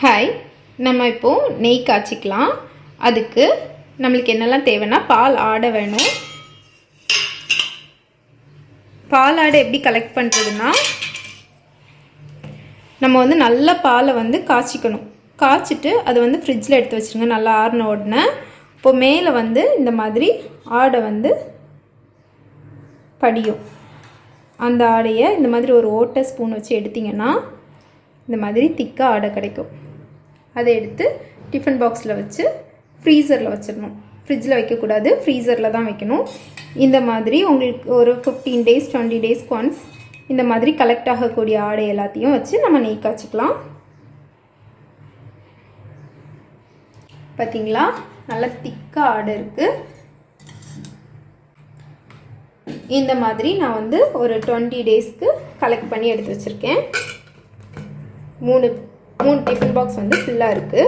Hi, நம்ம இப்போது நெய் காய்ச்சிக்கலாம். அதுக்கு நம்மளுக்கு என்னெல்லாம் தேவைன்னா, பால் ஆடை வேணும். பால் ஆடை எப்படி கலெக்ட் பண்ணுறதுன்னா, நம்ம நல்ல பாலை காய்ச்சிக்கணும். காய்ச்சிட்டு அதை ஃப்ரிட்ஜில் எடுத்து வச்சுருங்க. நல்லா ஆறின உடனே இப்போ மேலே இந்த மாதிரி ஆடை படியும். அந்த ஆடையை இந்த மாதிரி ஒரு ஓட்டை ஸ்பூன் வச்சு எடுத்திங்கன்னா இந்த மாதிரி திக்காக ஆடை கிடைக்கும். அதை எடுத்து டிஃபன் பாக்ஸில் வச்சு ஃப்ரீசரில் வச்சிடணும். ஃப்ரிட்ஜில் வைக்கக்கூடாது, ஃப்ரீசரில் தான் வைக்கணும். இந்த மாதிரி உங்களுக்கு ஒரு 15 days 20 daysக்கு ஒன்ஸ் இந்த மாதிரி கலெக்ட் ஆகக்கூடிய ஆடை எல்லாத்தையும் வச்சு நம்ம நெய் காய்ச்சிக்கலாம். பார்த்தீங்களா, நல்லா திக்காக ஆடை இருக்குது. இந்த மாதிரி நான் ஒரு 20 daysக்கு கலெக்ட் பண்ணி எடுத்து வச்சுருக்கேன். மூணு டிஃபன் பாக்ஸ் ஃபுல்லாக இருக்குது.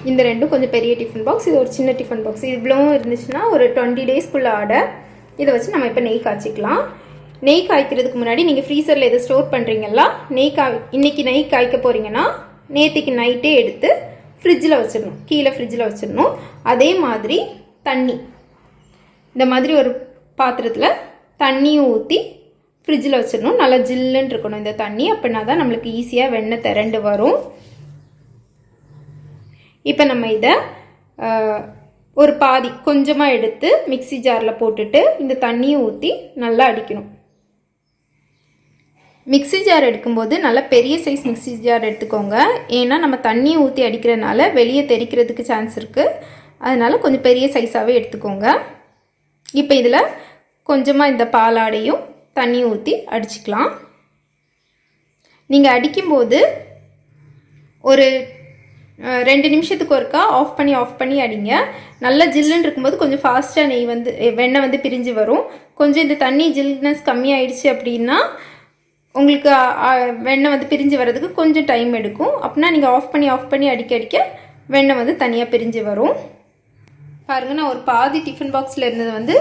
இந்த ரெண்டும் கொஞ்சம் பெரிய டிஃபன் பாக்ஸ், இது ஒரு சின்ன டிஃபன் பாக்ஸ். இவ்வளவும் இருந்துச்சுன்னா ஒரு 20 daysக்குள்ள ஆடை. இதை வச்சு நம்ம இப்போ நெய் காய்ச்சிக்கலாம். நெய் காய்க்கிறதுக்கு முன்னாடி நீங்கள் ஃப்ரீசரில் எதை ஸ்டோர் பண்ணுறீங்களா, இன்றைக்கி நெய் காய்க்க போகிறீங்கன்னா நேற்றுக்கு நைட்டே எடுத்து ஃப்ரிட்ஜில் வச்சிடணும். கீழே ஃப்ரிட்ஜில் வச்சிடணும். அதே மாதிரி தண்ணி, இந்த மாதிரி ஒரு பாத்திரத்தில் தண்ணியும் ஊற்றி ஃப்ரிட்ஜில் வச்சிடணும். நல்லா ஜில்லுன்னு இருக்கணும் இந்த தண்ணி. அப்படின்னா தான் நம்மளுக்கு ஈஸியாக வெண்ணெய் திரண்டு வரும். இப்போ நம்ம இதை ஒரு பாதி கொஞ்சமாக எடுத்து மிக்ஸி ஜாரில் போட்டுட்டு இந்த தண்ணியை ஊற்றி நல்லா அடிக்கணும். மிக்ஸி ஜார் எடுக்கும்போது நல்லா பெரிய சைஸ் மிக்ஸி ஜார் எடுத்துக்கோங்க. ஏன்னா நம்ம தண்ணியை ஊற்றி அடிக்கிறதுனால வெளியே தெறிக்கிறதுக்கு சான்ஸ் இருக்குது. அதனால் கொஞ்சம் பெரிய சைஸாகவே எடுத்துக்கோங்க. இப்போ இதில் கொஞ்சமாக இந்த பாலாடையும் தண்ணியும் ஊற்றி அடிச்சுக்கலாம். நீங்கள் அடிக்கும்போது ஒரு 2 நிமிஷத்துக்கு ஒருக்கா ஆஃப் பண்ணி அடிங்க. நல்லா ஜில்லுன்னு இருக்கும்போது கொஞ்சம் ஃபாஸ்ட்டாக வெண்ணெய் பிரிஞ்சு வரும். கொஞ்சம் இந்த தண்ணி ஜில்னஸ் கம்மியாயிடுச்சு அப்படின்னா உங்களுக்கு வெண்ணெய் பிரிஞ்சு வர்றதுக்கு கொஞ்சம் டைம் எடுக்கும். அப்படின்னா நீங்கள் ஆஃப் பண்ணி அடிக்க வெண்ணெய் தனியாக பிரிஞ்சு வரும். பாருங்கள், நான் ஒரு பாதி டிஃபன் பாக்ஸில் இருந்தது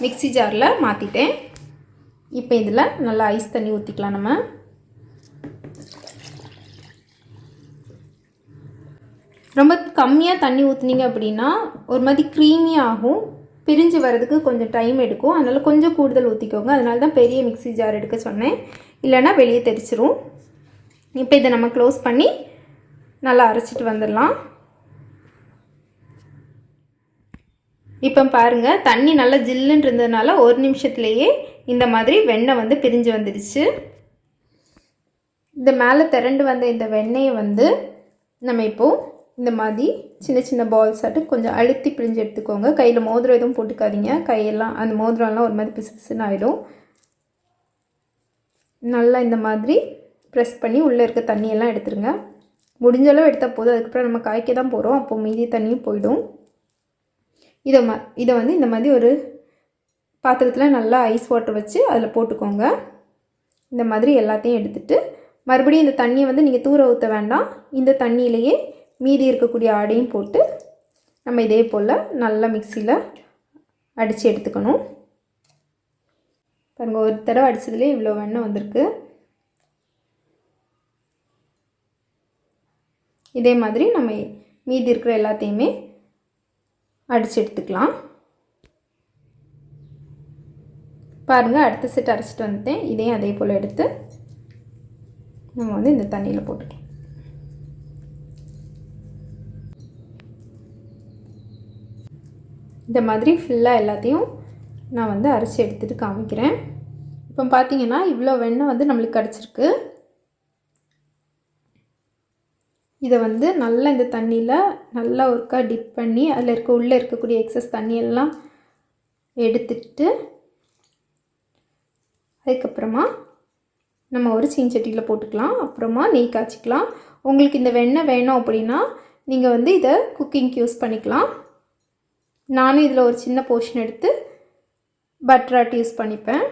மிக்ஸி ஜாரில் மாற்றிட்டேன். இப்போ இதில் நல்லா ஐஸ் தண்ணி ஊற்றிக்கலாம். நம்ம ரொம்ப கம்மியாக தண்ணி ஊற்றுனீங்க அப்படின்னா ஒரு மாதிரி க்ரீமியாக ஆகும். பிரிஞ்சு வர்றதுக்கு கொஞ்சம் டைம் எடுக்கும். அதனால் கொஞ்சம் கூடுதல் ஊற்றிக்கோங்க. அதனால தான் பெரிய மிக்ஸி ஜார் எடுக்க சொன்னேன், இல்லைன்னா வெளியே தெரிச்சிரும். இப்போ இதை நம்ம க்ளோஸ் பண்ணி நல்லா அரைச்சிட்டு வந்துடலாம். இப்போ பாருங்கள், தண்ணி நல்லா ஜில்லுன்னு இருந்ததுனால ஒரு நிமிஷத்துலேயே இந்த மாதிரி வெண்ணெய் பிரிஞ்சு வந்துடுச்சு. இந்த மேலே திரண்டு வந்த இந்த வெண்ணெயை நம்ம இப்போது இந்த மாதிரி சின்ன சின்ன பால்ஸ் ஆட்டு கொஞ்சம் அழுத்தி பிழிஞ்சு எடுத்துக்கோங்க. கையில் மோதிரம் எதுவும் போட்டுக்காதீங்க. கையெல்லாம் அந்த மோதிரம்லாம் ஒரு மாதிரி பிசு பிசுன்னு ஆகிடும். நல்லா இந்த மாதிரி ப்ரெஸ் பண்ணி உள்ளே இருக்க தண்ணியெல்லாம் எடுத்துருங்க. முடிஞ்சளவு எடுத்தால் போதும். அதுக்கப்புறம் நம்ம காய்க்க தான் போகிறோம். அப்போது மீதி தண்ணியும் போயிடும். இதை இந்த மாதிரி ஒரு பாத்திரத்தில் நல்லா ஐஸ் வாட்டர் வச்சு அதில் போட்டுக்கோங்க. இந்த மாதிரி எல்லாத்தையும் எடுத்துகிட்டு மறுபடியும் இந்த தண்ணியை நீங்கள் தூர ஊற்ற வேண்டாம். இந்த தண்ணியிலேயே மீதி இருக்கக்கூடிய ஆடையும் போட்டு நம்ம இதே போல் நல்லா மிக்சியில் அடித்து எடுத்துக்கணும். பாருங்கள், ஒரு தடவை அடித்ததுலேயே இவ்வளோ வெண்ணெய் வந்திருக்கு. இதே மாதிரி நம்ம மீதி இருக்கிற எல்லாத்தையுமே அடித்து எடுத்துக்கலாம். பாருங்கள், அடுத்த செட் அரைச்சிட்டு வந்துட்டேன். இதையும் அதே போல் எடுத்து நம்ம இந்த தண்ணியில் போட்டுக்கலாம். இந்த மாதிரி ஃபுல்லாக எல்லாத்தையும் நான் அரைச்சி எடுத்துகிட்டு காமிக்கிறேன். இப்போ பார்த்தீங்கன்னா இவ்வளோ வெண்ணெய் நம்மளுக்கு கிடச்சிருக்கு. இதை நல்லா இந்த தண்ணியில் நல்லா ஒருக்கா டிப் பண்ணி அதில் உள்ளே இருக்கக்கூடிய எக்ஸஸ் தண்ணியெல்லாம் எடுத்துட்டு அதுக்கப்புறமா நம்ம ஒரு சீன்சட்டியில் போட்டுக்கலாம். அப்புறமா நெய் காய்ச்சிக்கலாம். உங்களுக்கு இந்த வெண்ணெய் வேணும் அப்படின்னா நீங்கள் இதை குக்கிங்க்கு யூஸ் பண்ணிக்கலாம். நானும் இதில் ஒரு சின்ன போர்ஷன் எடுத்து பட்டராட்டி யூஸ் பண்ணிப்பேன்.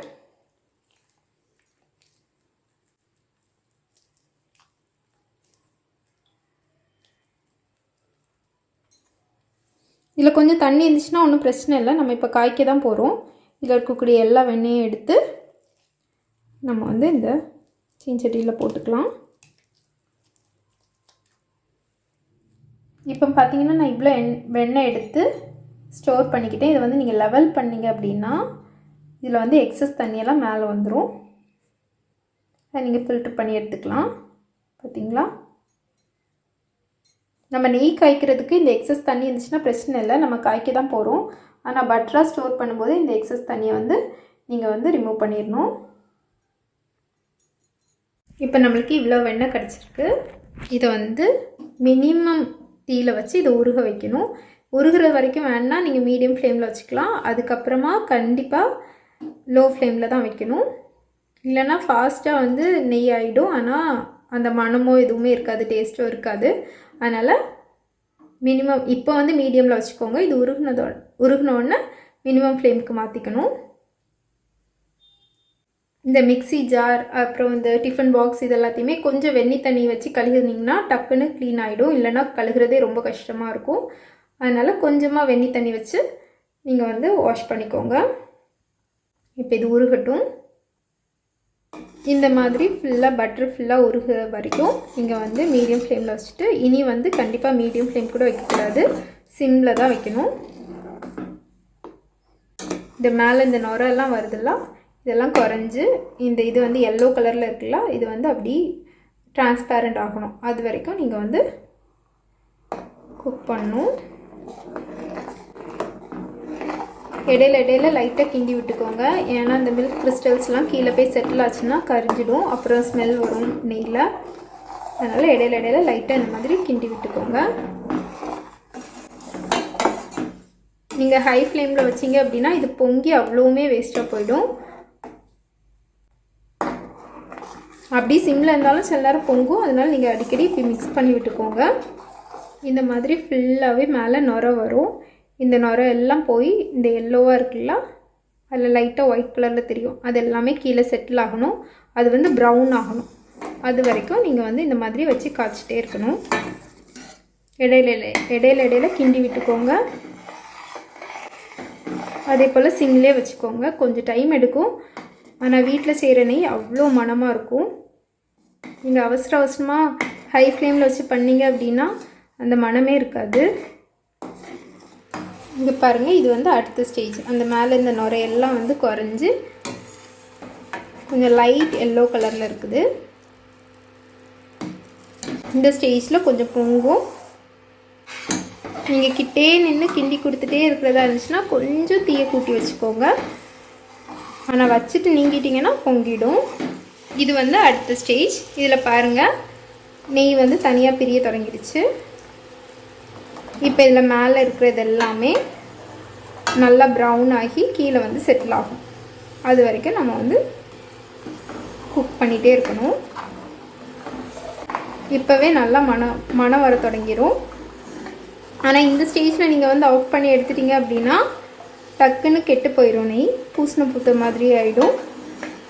இதில் கொஞ்சம் தண்ணி இருந்துச்சுன்னா ஒன்றும் பிரச்சனை இல்லை. நம்ம இப்போ காய்க்க தான் போகிறோம். இதில் இருக்கக்கூடிய எல்லா வெண்ணெயும் எடுத்து நம்ம வந்து இந்த சீன்சட்டியில் போட்டுக்கலாம். இப்போ பார்த்தீங்கன்னா நான் இவ்வளோ வெண்ணெய் எடுத்து ஸ்டோர் பண்ணிக்கிட்டேன். இதை வந்து நீங்கள் லெவல் பண்ணிங்க அப்படின்னா இதில் வந்து எக்ஸஸ் தண்ணியெல்லாம் மேலே வந்துடும். அதை நீங்கள் ஃபில்ட்ரு பண்ணி எடுத்துக்கலாம். பார்த்தீங்களா, நம்ம நெய் காய்க்கிறதுக்கு இந்த எக்ஸஸ் தண்ணி இருந்துச்சுன்னா பிரச்சனை இல்லை, நம்ம காய்க்க தான் போகிறோம். ஆனால் பட்டராக ஸ்டோர் பண்ணும்போது இந்த எக்ஸஸ் தண்ணியை வந்து நீங்கள் வந்து ரிமூவ் பண்ணிடணும். இப்போ நம்மளுக்கு இவ்வளோ வெண்ணெய் கிடச்சிருக்கு. இதை வந்து மினிமம் தீயில் வச்சு இதை உருக வைக்கணும். உருகிற வரைக்கும் வேணா நீங்கள் மீடியம் ஃப்ளேமில் வச்சுக்கலாம். அதுக்கப்புறமா கண்டிப்பாக லோ ஃப்ளேமில் தான் வைக்கணும். இல்லைன்னா ஃபாஸ்ட்டாக வந்து நெய் ஆகிடும். ஆனால் அந்த மணமோ எதுவுமே இருக்காது, டேஸ்ட்டோ இருக்காது. அதனால் மினிமம் இப்போ வந்து மீடியமில் வச்சுக்கோங்க. இது உருகினோடனே மினிமம் ஃப்ளேமுக்கு மாற்றிக்கணும். இந்த மிக்ஸி ஜார் அப்புறம் இந்த டிஃபன் பாக்ஸ் இது எல்லாத்தையுமே கொஞ்சம் வெந்நீர் தண்ணி வச்சு கழுகுனிங்கன்னா டக்குன்னு க்ளீன் ஆகிடும். இல்லைனா கழுகுறதே ரொம்ப கஷ்டமாக இருக்கும். அதனால் கொஞ்சமாக வெந்நீர் தண்ணி வச்சு நீங்கள் வந்து வாஷ் பண்ணிக்கோங்க. இப்போ இது உருகட்டும். இந்த மாதிரி ஃபுல்லாக பட்டர் ஃபுல்லாக உருகிற வரைக்கும் நீங்கள் வந்து மீடியம் ஃப்ளேமில் வச்சுட்டு, இனி வந்து கண்டிப்பாக மீடியம் ஃப்ளேம் கூட வைக்கக்கூடாது, சிம்மில் தான் வைக்கணும். இந்த மேலே இந்த நுரெல்லாம் வருதுல்ல, இதெல்லாம் குறைஞ்சி இந்த இது வந்து எல்லோ கலரில் இருக்குல்ல, இது வந்து அப்படி டிரான்ஸ்பேரண்ட் ஆகணும். அது வரைக்கும் நீங்கள் வந்து குக் பண்ணணும். இடையில லைட்டாக கிண்டி விட்டுக்கோங்க. ஏன்னா இந்த மில்க் கிறிஸ்டல்ஸ்லாம் கீழே போய் செட்டில் ஆச்சுன்னா கரிஞ்சிடும், அப்புறம் ஸ்மெல் வரும் நெய்யில். அதனால் இடையில லைட்டாக இந்த மாதிரி கிண்டி விட்டுக்கோங்க. நீங்கள் ஹை ஃப்ளேமில் வச்சிங்க அப்படின்னா இது பொங்கி அவ்வளோவுமே வேஸ்ட்டாக போயிடும். அப்படி சிம்மில் இருந்தாலும் சில நேரம் பொங்கும். அதனால் நீங்கள் அடிக்கடி இப்படி மிக்ஸ் பண்ணி விட்டுக்கோங்க. இந்த மாதிரி ஃபுல்லாகவே மேலே நுரை வரும். இந்த நுரை எல்லாம் போய் இந்த எல்லோவாக இருக்குல்ல, அதில் லைட்டாக ஒயிட் கலரில் தெரியும், அது எல்லாமே கீழே செட்டில் ஆகணும். அது வந்து ப்ரௌன் ஆகணும். அது வரைக்கும் நீங்கள் வந்து இந்த மாதிரி வச்சு காய்ச்சிட்டே இருக்கணும். இடையில கிண்டி விட்டுக்கோங்க. அதே போல் சிம்லேயே வச்சுக்கோங்க. கொஞ்சம் டைம் எடுக்கும். ஆனால் வீட்டில் செய்கிற நெய் அவ்வளோ மணமாக இருக்கும். நீங்கள் அவசரமாக ஹை ஃப்ளேமில் வச்சு பண்ணிங்க அப்படின்னா அந்த மணமே இருக்காது. இங்கே பாருங்கள், இது வந்து அடுத்த ஸ்டேஜ். அந்த மேலே இந்த நுரையெல்லாம் வந்து குறைஞ்சி கொஞ்சம் லைட் எல்லோ கலரில் இருக்குது. இந்த ஸ்டேஜில் கொஞ்சம் பொங்கும். நீங்கள் கிட்டே நின்று கிண்டி கொடுத்துட்டே இருக்கிறதா இருந்துச்சுன்னா கொஞ்சம் தீயை கூட்டி வச்சுக்கோங்க. ஆனால் வச்சுட்டு நீங்கிட்டிங்கன்னா பொங்கிடும். இது வந்து அடுத்த ஸ்டேஜ். இதில் பாருங்கள், நெய் வந்து தனியாக பிரிய தொடங்கிடுச்சு. இப்போ இதில் மேலே இருக்கிறது எல்லாமே நல்லா ப்ரௌன் ஆகி கீழே வந்து செட்டில் ஆகும். அது வரைக்கும் நம்ம வந்து குக் பண்ணிகிட்டே இருக்கணும். இப்போவே நல்லா மணம் வர தொடங்கிடும். ஆனால் இந்த ஸ்டேஜில் நீங்கள் வந்து ஆஃப் பண்ணி எடுத்துட்டிங்க அப்படின்னா டக்குன்னு கெட்டு போயிடும், நெய் பூசண பூத்த மாதிரி ஆகிடும்.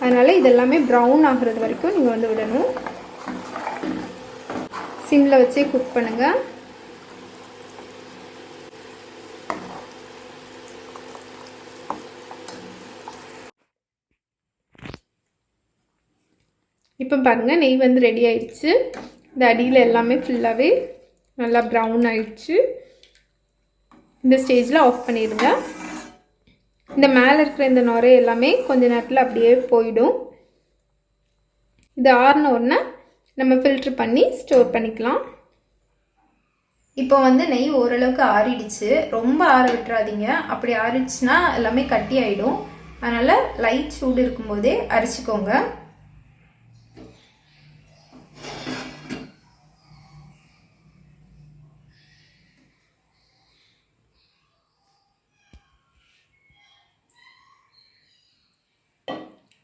அதனால் இதெல்லாமே ப்ரௌன் ஆகிறது வரைக்கும் நீங்கள் வந்து விடணும். சிம்மில் வச்சே குக் பண்ணுங்கள். இப்போ பாருங்கள், நெய் வந்து ரெடி ஆயிடுச்சு. இந்த அடியில் எல்லாமே ஃபுல்லாகவே நல்லா ப்ரௌன் ஆயிடுச்சு. இந்த ஸ்டேஜில் ஆஃப் பண்ணிடுங்க. இந்த மேலே இருக்கிற இந்த நுரை எல்லாமே கொஞ்ச நேரத்தில் அப்படியே போயிடும். இது ஆறின உடனே நம்ம ஃபில்ட்ரு பண்ணி ஸ்டோர் பண்ணிக்கலாம். இப்போ வந்து நெய் ஓரளவுக்கு ஆறிடுச்சு. ரொம்ப ஆற விட்டுறாதீங்க. அப்படி ஆறிடுச்சுன்னா எல்லாமே கட்டி ஆகிடும். அதனால் லைட் சூடு இருக்கும்போதே அரைச்சிக்கோங்க.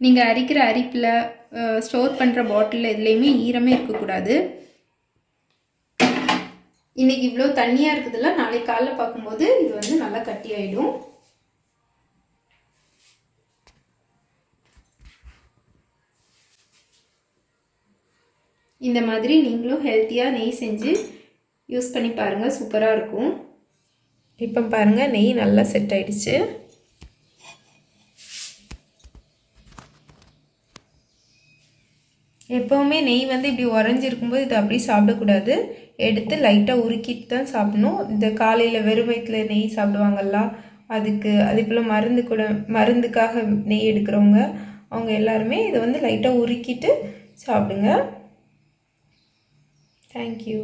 நீங்கள் அரிக்கிற அரிப்பில் ஸ்டோர் பண்ணுற பாட்டிலில் எதுலேயுமே ஈரமே இருக்கக்கூடாது. இன்றைக்கி இவ்வளோ தண்ணியாக இருக்குதுல்ல, நாளைக்கு காலைல பார்க்கும்போது இது வந்து நல்லா கட்டி ஆகிடும். இந்த மாதிரி நீங்களும் ஹெல்த்தியாக நெய் செஞ்சு யூஸ் பண்ணி பாருங்கள், சூப்பராக இருக்கும். இப்போ பாருங்கள், நெய் நல்லா செட் ஆகிடுச்சு. எப்போவுமே நெய் வந்து இப்படி உறைஞ்சிருக்கும்போது இதை அப்படியே சாப்பிடக்கூடாது. எடுத்து லைட்டாக உருக்கிட்டு தான் சாப்பிடணும். இந்த காலையில் வெறும் வயிற்றில் நெய் சாப்பிடுவாங்கல்ல, அதுக்கு அதே போல் மருந்துக்காக நெய் எடுக்கிறவங்க அவங்க எல்லாருமே இதை வந்து லைட்டாக உருக்கிட்டு சாப்பிடுங்க. தேங்க்யூ.